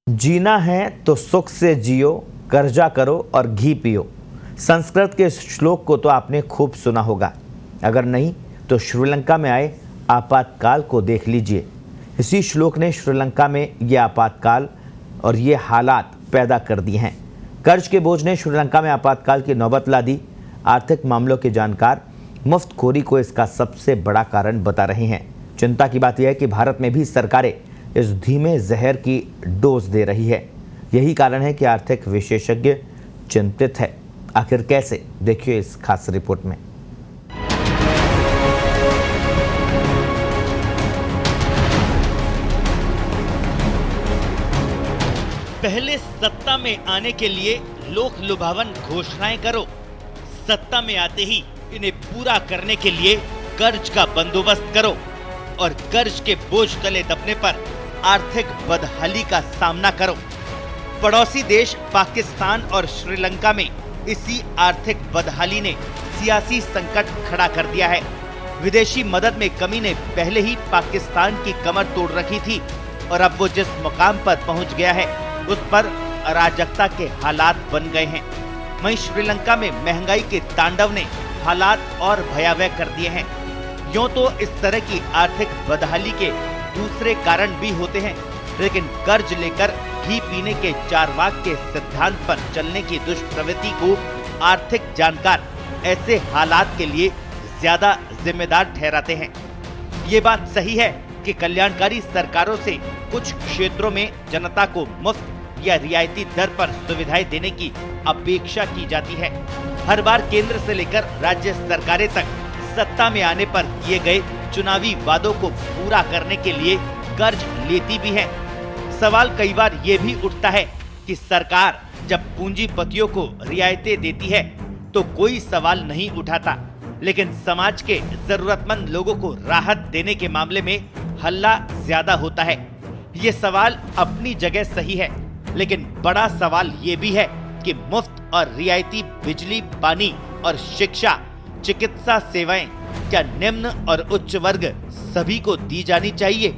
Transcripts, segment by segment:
जीना है तो सुख से जियो, कर्जा करो और घी पियो। संस्कृत के इस श्लोक को तो आपने खूब सुना होगा। अगर नहीं तो श्रीलंका में आए आपातकाल को देख लीजिए। इसी श्लोक ने श्रीलंका में ये आपातकाल और ये हालात पैदा कर दिए हैं। कर्ज के बोझ ने श्रीलंका में आपातकाल की नौबत ला दी। आर्थिक मामलों के जानकार मुफ्तखोरी को इसका सबसे बड़ा कारण बता रहे हैं। चिंता की बात यह है कि भारत में भी सरकारें इस धीमे जहर की डोज दे रही है। यही कारण है कि आर्थिक विशेषज्ञ चिंतित है। आखिर कैसे, देखिए इस खास रिपोर्ट में। पहले सत्ता में आने के लिए लोक लुभावन घोषणाएं करो, सत्ता में आते ही इन्हें पूरा करने के लिए कर्ज का बंदोबस्त करो और कर्ज के बोझ तले दबने पर आर्थिक बदहाली का सामना करो। पड़ोसी देश पाकिस्तान और श्रीलंका में इसी आर्थिक बदहाली ने सियासी संकट खड़ा कर दिया है। विदेशी मदद में कमी ने पहले ही पाकिस्तान की कमर तोड़ रखी थी और अब वो जिस मुकाम पर पहुंच गया है उस पर अराजकता के हालात बन गए हैं। वहीं श्रीलंका में महंगाई के तांडव ने हालात और भयावह कर दिए हैं। यूं तो इस तरह की आर्थिक बदहाली के दूसरे कारण भी होते हैं, लेकिन कर्ज लेकर घी पीने के चारवाक के सिद्धांत पर चलने की दुष्प्रवृत्ति को आर्थिक जानकार ऐसे हालात के लिए ज्यादा जिम्मेदार ठहराते हैं। ये बात सही है कि कल्याणकारी सरकारों से कुछ क्षेत्रों में जनता को मुफ्त या रियायती दर पर सुविधाएं देने की अपेक्षा की जाती है। हर बार केंद्र से लेकर राज्य सरकारें तक सत्ता में आने पर किए गए चुनावी वादों को पूरा करने के लिए कर्ज लेती भी है। सवाल कई बार ये भी उठता है कि सरकार जब पूंजीपतियों को रियायतें देती है तो कोई सवाल नहीं उठाता, लेकिन समाज के जरूरतमंद लोगों को राहत देने के मामले में हल्ला ज्यादा होता है। ये सवाल अपनी जगह सही है, लेकिन बड़ा सवाल ये भी है कि मुफ्त और रियायती बिजली, पानी और शिक्षा, चिकित्सा सेवाएं क्या निम्न और उच्च वर्ग सभी को दी जानी चाहिए?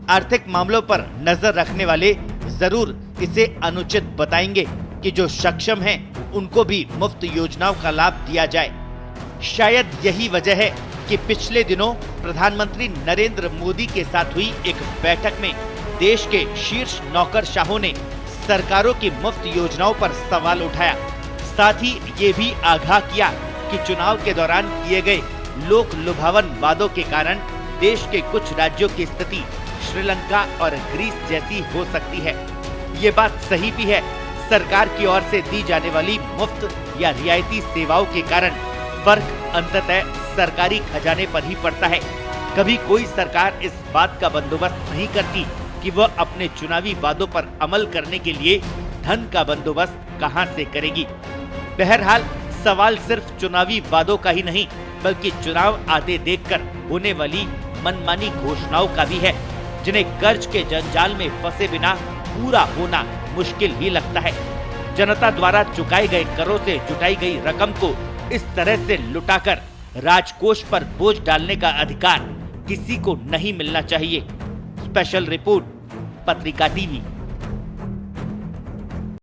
आर्थिक मामलों पर नजर रखने वाले जरूर इसे अनुचित बताएंगे कि जो सक्षम हैं उनको भी मुफ्त योजनाओं का लाभ दिया जाए। शायद यही वजह है कि पिछले दिनों प्रधानमंत्री नरेंद्र मोदी के साथ हुई एक बैठक में देश के शीर्ष नौकरशाहों ने सरकारों की मुफ्त योजनाओं पर सवाल उठाया। साथ ही ये भी आगाह किया कि चुनाव के दौरान किए गए लोक लुभावन वादों के कारण देश के कुछ राज्यों की स्थिति श्रीलंका और ग्रीस जैसी हो सकती है। ये बात सही भी है। सरकार की ओर से दी जाने वाली मुफ्त या रियायती सेवाओं के कारण फर्क अंततः सरकारी खजाने पर ही पड़ता है। कभी कोई सरकार इस बात का बंदोबस्त नहीं करती कि वह अपने चुनावी वादों पर अमल करने के लिए धन का बंदोबस्त कहां से करेगी। बहरहाल सवाल सिर्फ चुनावी वादों का ही नहीं, बल्कि चुनाव आते देखकर होने वाली मनमानी घोषणाओं का भी है, जिन्हें कर्ज के जंजाल में फंसे बिना पूरा होना मुश्किल ही लगता है। जनता द्वारा चुकाए गए करों से जुटाई गई रकम को इस तरह से लुटाकर राजकोष पर बोझ डालने का अधिकार किसी को नहीं मिलना चाहिए। स्पेशल रिपोर्ट, पत्रिका टीवी।